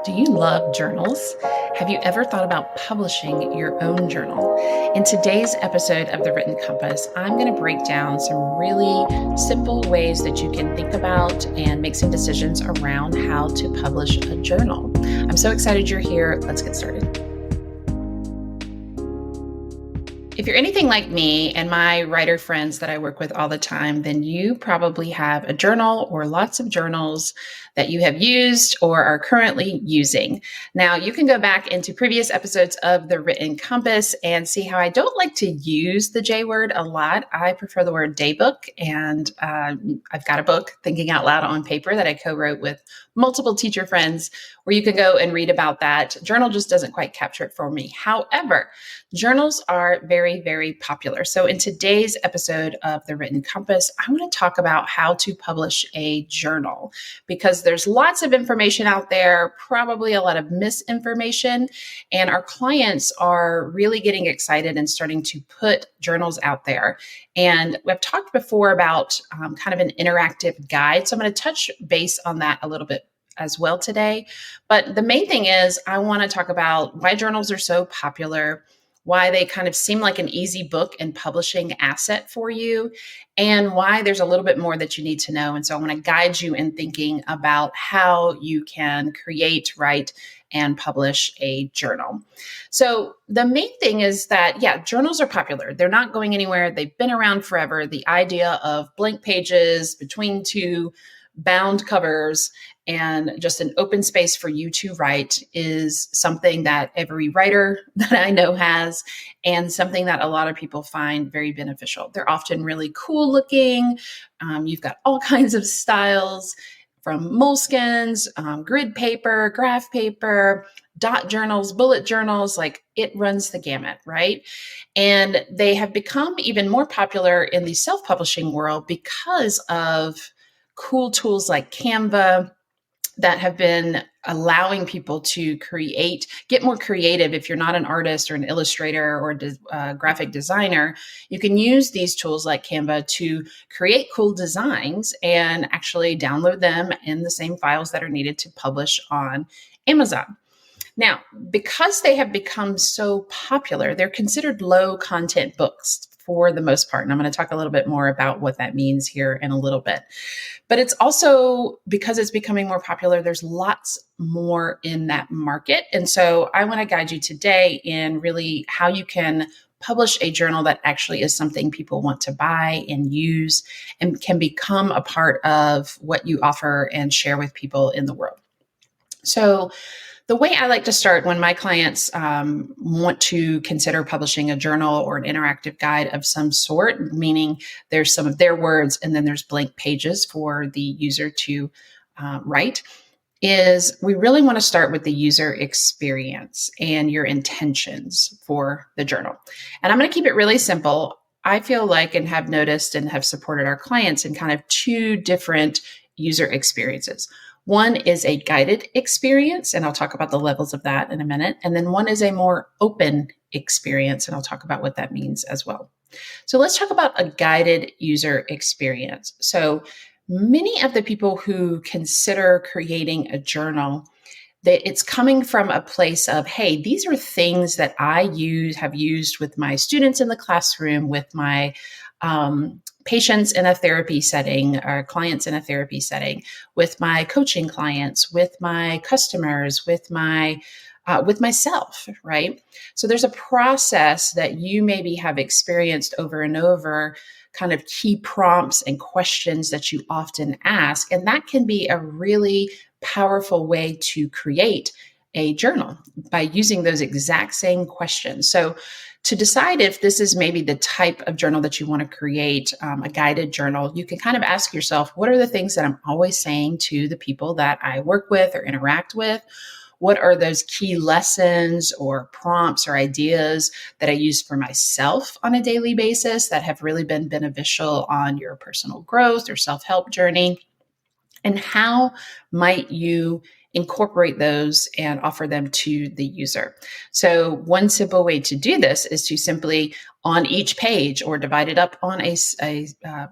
Do you love journals? Have you ever thought about publishing your own journal? In today's episode of The Written Compass, I'm going to break down some really simple ways that you can think about and make some decisions around how to publish a journal. I'm so excited you're here. Let's get started. If you're anything like me and my writer friends that I work with all the time, then you probably have a journal or lots of journals that you have used or are currently using. Now, you can go back into previous episodes of The Written Compass and see how I don't like to use the J word a lot. I prefer the word daybook, and I've got a book, Thinking Out Loud on Paper, that I co-wrote with multiple teacher friends, where you can go and read about that. Journal just doesn't quite capture it for me. However, journals are very, very popular. So in today's episode of The Written Compass, I want to talk about how to publish a journal, because there's lots of information out there, probably a lot of misinformation, and our clients are really getting excited and starting to put journals out there. And we've talked before about kind of an interactive guide. So I'm going to touch base on that a little bit as well today. But the main thing is I want to talk about why journals are so popular, why they kind of seem like an easy book and publishing asset for you, and why there's a little bit more that you need to know. And so I want to guide you in thinking about how you can create, write, and publish a journal. So the main thing is that, journals are popular. They're not going anywhere. They've been around forever. The idea of blank pages between two bound covers and just an open space for you to write is something that every writer that I know has, and something that a lot of people find very beneficial. They're often really cool looking. You've got all kinds of styles, from moleskins, grid paper, graph paper, dot journals, bullet journals, like it runs the gamut, right? And they have become even more popular in the self-publishing world because of cool tools like Canva that have been allowing people to get more creative. If you're not an artist or an illustrator or a graphic designer, you can use these tools like Canva to create cool designs and actually download them in the same files that are needed to publish on Amazon. Now, because they have become so popular, they're considered low content books for the most part. And I'm going to talk a little bit more about what that means here in a little bit. But it's also, because it's becoming more popular, there's lots more in that market. And so I want to guide you today in really how you can publish a journal that actually is something people want to buy and use and can become a part of what you offer and share with people in the world. So the way I like to start when my clients want to consider publishing a journal or an interactive guide of some sort, meaning there's some of their words and then there's blank pages for the user to write, is we really want to start with the user experience and your intentions for the journal. And I'm going to keep it really simple. I feel like, and have noticed and have supported our clients in kind of two different user experiences. One is a guided experience, and I'll talk about the levels of that in a minute. And then one is a more open experience, and I'll talk about what that means as well. So let's talk about a guided user experience. So many of the people who consider creating a journal, that it's coming from a place of, hey, these are things that I have used with my students in the classroom, with my patients in a therapy setting, or clients in a therapy setting, with my coaching clients, with my customers, with myself, right? So there's a process that you maybe have experienced over and over, kind of key prompts and questions that you often ask. And that can be a really powerful way to create a journal by using those exact same questions. So to decide if this is maybe the type of journal that you want to create, a guided journal, you can kind of ask yourself, what are the things that I'm always saying to the people that I work with or interact with? What are those key lessons or prompts or ideas that I use for myself on a daily basis that have really been beneficial on your personal growth or self-help journey? And how might you incorporate those and offer them to the user? So one simple way to do this is to simply, on each page or divide it up on a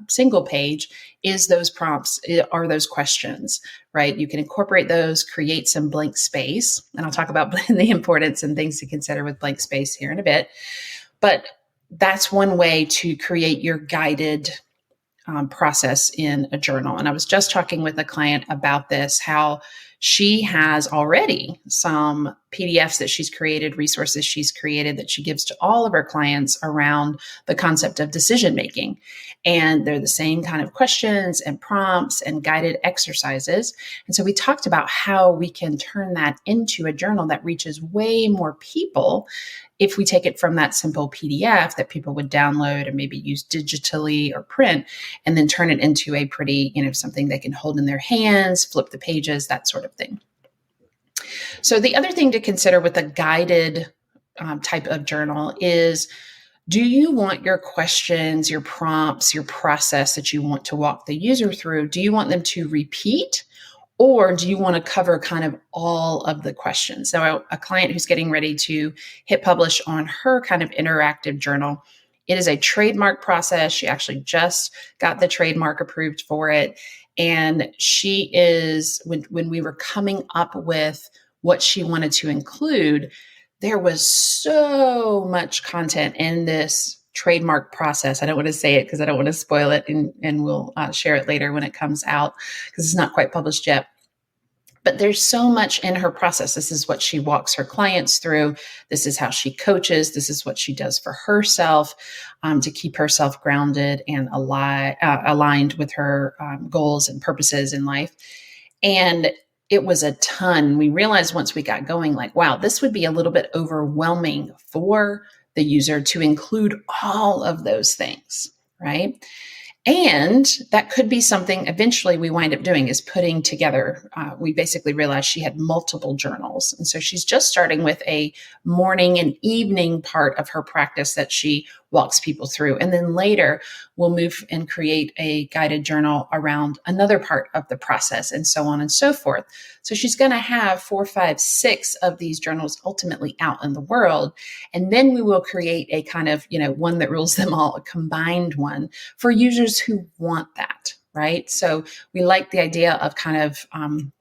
single page, is those prompts, are those questions, right? You can incorporate those, create some blank space. And I'll talk about the importance and things to consider with blank space here in a bit. But that's one way to create your guided process in a journal. And I was just talking with a client about this, how she has already some PDFs that she's created, resources she's created that she gives to all of her clients around the concept of decision making. And they're the same kind of questions and prompts and guided exercises. And so we talked about how we can turn that into a journal that reaches way more people if we take it from that simple PDF that people would download and maybe use digitally or print, and then turn it into a pretty, something they can hold in their hands, flip the pages, that sort of thing. So the other thing to consider with a guided type of journal is, do you want your questions, your prompts, your process that you want to walk the user through, do you want them to repeat? Or do you want to cover kind of all of the questions? So a client who's getting ready to hit publish on her kind of interactive journal, it is a trademark process. She actually just got the trademark approved for it. And she is, when we were coming up with what she wanted to include, there was so much content in this trademark process. I don't want to say it because I don't want to spoil it, and we'll share it later when it comes out because it's not quite published yet. But there's so much in her process. This is what she walks her clients through. This is how she coaches. This is what she does for herself to keep herself grounded and aligned with her goals and purposes in life. And it was a ton. We realized once we got going, like, wow, this would be a little bit overwhelming for the user to include all of those things, right? And that could be something eventually we wind up doing, is putting together. We basically realized she had multiple journals. And so she's just starting with a morning and evening part of her practice that she walks people through. And then later we'll move and create a guided journal around another part of the process, and so on and so forth. So she's going to have 4, 5, 6 of these journals ultimately out in the world. And then we will create a kind of, one that rules them all, a combined one for users who want that. Right. So we like the idea of kind of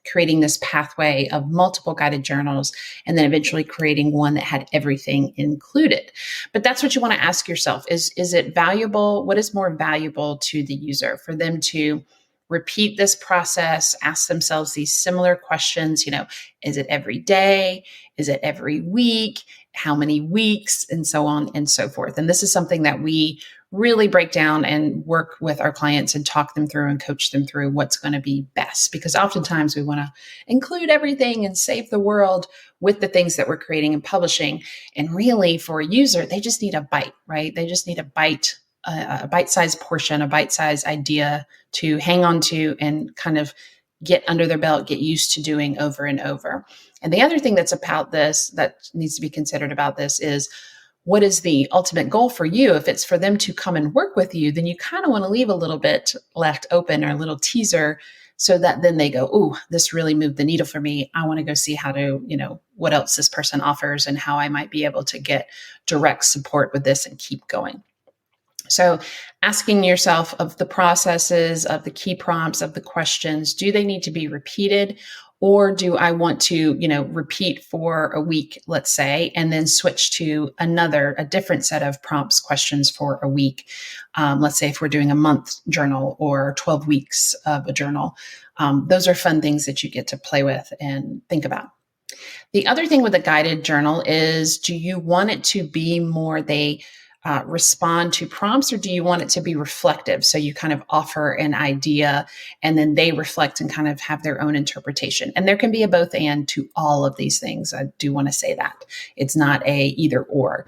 creating this pathway of multiple guided journals, and then eventually creating one that had everything included. But that's what you want to ask yourself. Is it valuable? What is more valuable to the user for them to repeat this process, ask themselves these similar questions? Is it every day? Is it every week? How many weeks? And so on and so forth. And this is something that we really break down and work with our clients and talk them through and coach them through what's going to be best, because oftentimes we want to include everything and save the world with the things that we're creating and publishing. And really, for a user, they just need a bite, right? They just need a bite-sized portion, a bite-sized idea to hang on to and kind of get under their belt, get used to doing over and over. And the other thing that's about this, that needs to be considered about this, is, what is the ultimate goal for you? If it's for them to come and work with you, then you kind of want to leave a little bit left open, or a little teaser, so that then they go, "Ooh, this really moved the needle for me. I want to go see how to, what else this person offers and how I might be able to get direct support with this and keep going." So asking yourself of the processes, of the key prompts, of the questions, do they need to be repeated? Or do I want to, repeat for a week, let's say, and then switch to a different set of prompts, questions for a week? Let's say if we're doing a month journal or 12 weeks of a journal. Those are fun things that you get to play with and think about. The other thing with a guided journal is, do you want it to be more they respond to prompts, or do you want it to be reflective? So you kind of offer an idea and then they reflect and kind of have their own interpretation. And there can be a both and to all of these things. I do want to say that it's not a either or.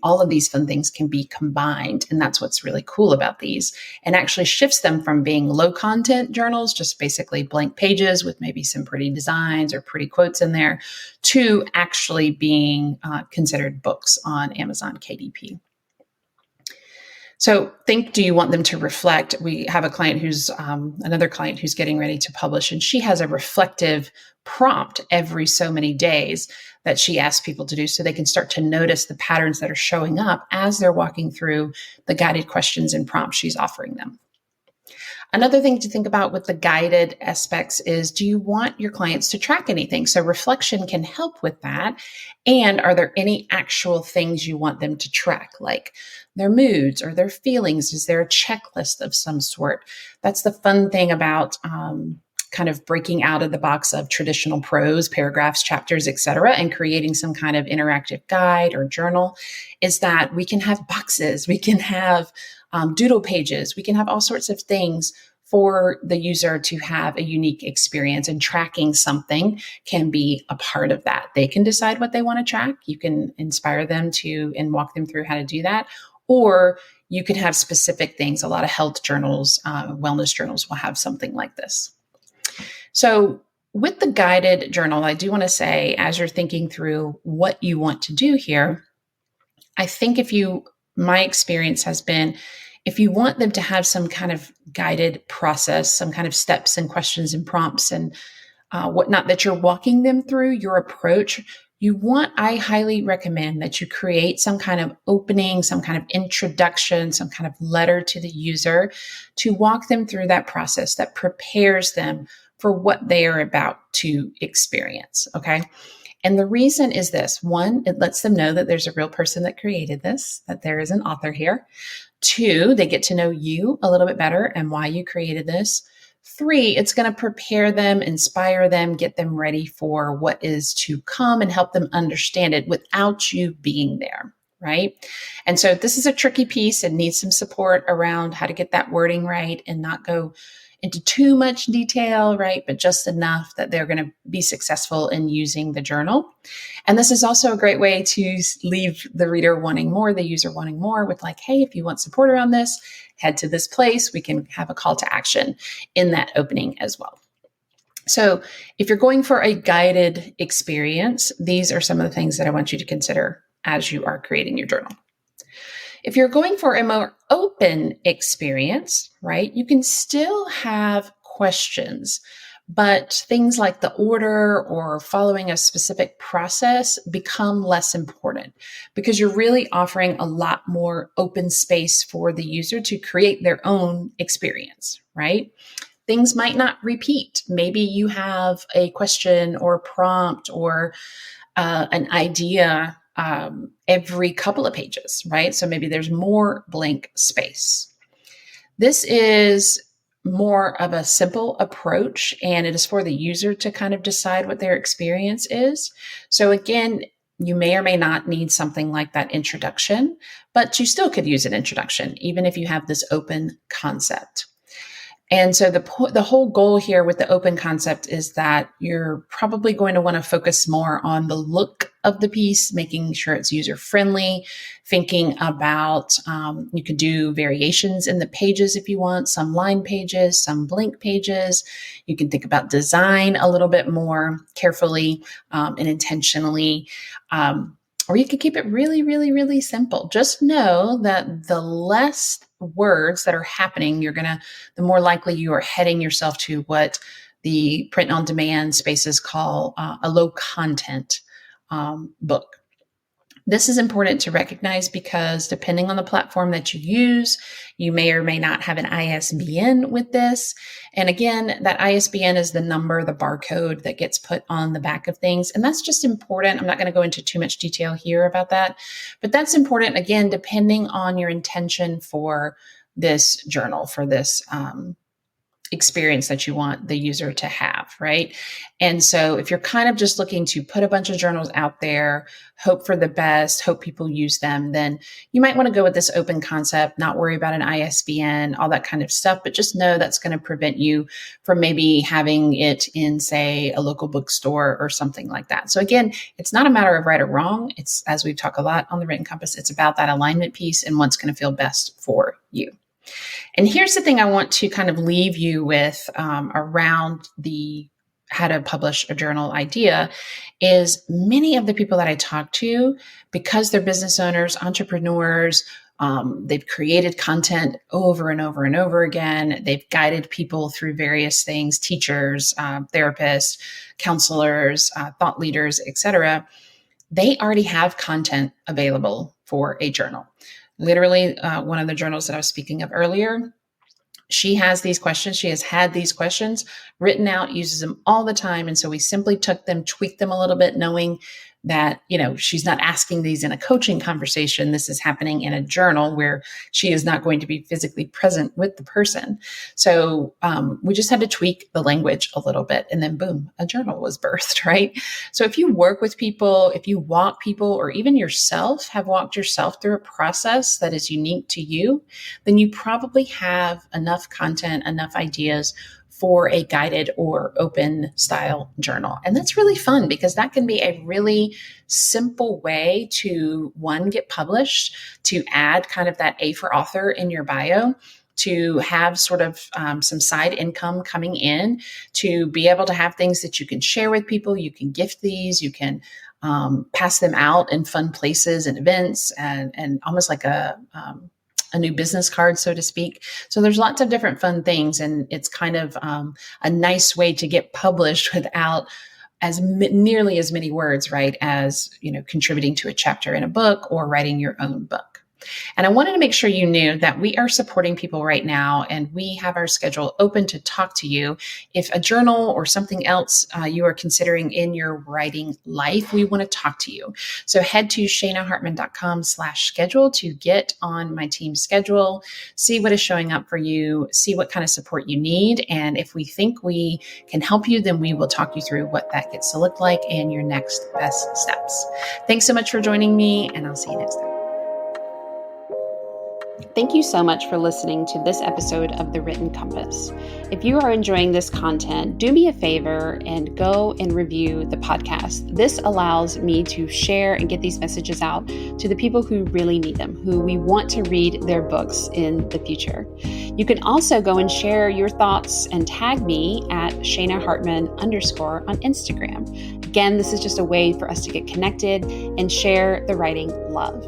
All of these fun things can be combined. And that's what's really cool about these, and actually shifts them from being low content journals, just basically blank pages with maybe some pretty designs or pretty quotes in there, to actually being considered books on Amazon KDP. So do you want them to reflect? We have a client who's another client who's getting ready to publish, and she has a reflective prompt every so many days that she asks people to do so they can start to notice the patterns that are showing up as they're walking through the guided questions and prompts she's offering them. Another thing to think about with the guided aspects is, do you want your clients to track anything? So reflection can help with that. And are there any actual things you want them to track, like their moods or their feelings? Is there a checklist of some sort? That's the fun thing about kind of breaking out of the box of traditional prose, paragraphs, chapters, etc., and creating some kind of interactive guide or journal, is that we can have boxes, we can have doodle pages, we can have all sorts of things for the user to have a unique experience, and tracking something can be a part of that. They can decide what they want to track. You can inspire them to and walk them through how to do that. Or you can have specific things. A lot of health journals, wellness journals will have something like this. So with the guided journal, I do want to say, as you're thinking through what you want to do here, I think my experience has been, if you want them to have some kind of guided process, some kind of steps and questions and prompts and whatnot that you're walking them through, your approach, I highly recommend that you create some kind of opening, some kind of introduction, some kind of letter to the user to walk them through that process that prepares them for what they are about to experience. Okay. And the reason is this: one, it lets them know that there's a real person that created this, that there is an author here. Two, they get to know you a little bit better and why you created this. Three, it's going to prepare them, inspire them, get them ready for what is to come and help them understand it without you being there, right? And so this is a tricky piece and needs some support around how to get that wording right and not go into too much detail, right? But just enough that they're going to be successful in using the journal. And this is also a great way to leave the reader wanting more, the user wanting more, with like, hey, if you want support around this, head to this place. We can have a call to action in that opening as well. So if you're going for a guided experience, these are some of the things that I want you to consider as you are creating your journal. If you're going for a more open experience, right, you can still have questions, but things like the order or following a specific process become less important because you're really offering a lot more open space for the user to create their own experience, right? Things might not repeat. Maybe you have a question or prompt or an idea every couple of pages, right? So maybe there's more blank space. This is more of a simple approach, and it is for the user to kind of decide what their experience is. So again, you may or may not need something like that introduction, but you still could use an introduction, even if you have this open concept. And so the whole goal here with the open concept is that you're probably going to want to focus more on the look of the piece, making sure it's user friendly, thinking about, you could do variations in the pages if you want, some line pages, some blank pages. You can think about design a little bit more carefully and intentionally. Or you could keep it really, really, really simple. Just know that the less words that are happening, the more likely you are heading yourself to what the print on demand spaces call a low content book. This is important to recognize because depending on the platform that you use, you may or may not have an ISBN with this. And again, that ISBN is the number, the barcode that gets put on the back of things. And that's just important. I'm not going to go into too much detail here about that, but that's important, again, depending on your intention for this journal, for this experience that you want the user to have, right? And so if you're kind of just looking to put a bunch of journals out there, hope for the best, hope people use them, then you might want to go with this open concept, not worry about an ISBN, all that kind of stuff, but just know that's going to prevent you from maybe having it in, say, a local bookstore or something like that. So again, it's not a matter of right or wrong. It's, as we talk a lot on the Written Compass, it's about that alignment piece and what's going to feel best for you. And here's the thing I want to kind of leave you with around the how to publish a journal idea is many of the people that I talk to, because they're business owners, entrepreneurs, They've created content over and over and over again. They've guided people through various things, teachers, therapists, counselors, thought leaders, etc. They already have content available for a journal. Literally, one of the journals that I was speaking of earlier, she has these questions. She has had these questions written out, uses them all the time. And so we simply took them, tweaked them a little bit, knowing that, she's not asking these in a coaching conversation. This is happening in a journal where she is not going to be physically present with the person. So we just had to tweak the language a little bit, and then boom, a journal was birthed, right? So if you work with people, if you walk people, or even yourself have walked yourself through a process that is unique to you, then you probably have enough content, enough ideas for a guided or open style journal. And that's really fun because that can be a really simple way to, one, get published, to add kind of that A for author in your bio, to have sort of some side income coming in, to be able to have things that you can share with people. You can gift these, you can pass them out in fun places and events, and almost like a new business card, so to speak. So there's lots of different fun things, and it's kind of a nice way to get published without nearly as many words, right, as contributing to a chapter in a book or writing your own book. And I wanted to make sure you knew that we are supporting people right now, and we have our schedule open to talk to you. If a journal or something else you are considering in your writing life, we want to talk to you. So head to shanahartman.com/schedule to get on my team's schedule, see what is showing up for you, see what kind of support you need. And if we think we can help you, then we will talk you through what that gets to look like and your next best steps. Thanks so much for joining me, and I'll see you next time. Thank you so much for listening to this episode of The Written Compass. If you are enjoying this content, do me a favor and go and review the podcast. This allows me to share and get these messages out to the people who really need them, who we want to read their books in the future. You can also go and share your thoughts and tag me at ShanaHartman_ on Instagram. Again, this is just a way for us to get connected and share the writing love.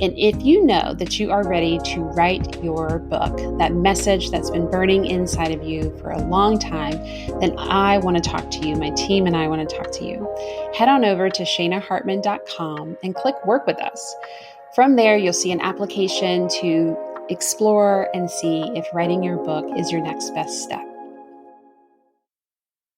And if you know that you are ready to write your book, that message that's been burning inside of you for a long time, then I want to talk to you. My team and I want to talk to you. Head on over to shanahartman.com and click Work with Us. From there, you'll see an application to explore and see if writing your book is your next best step.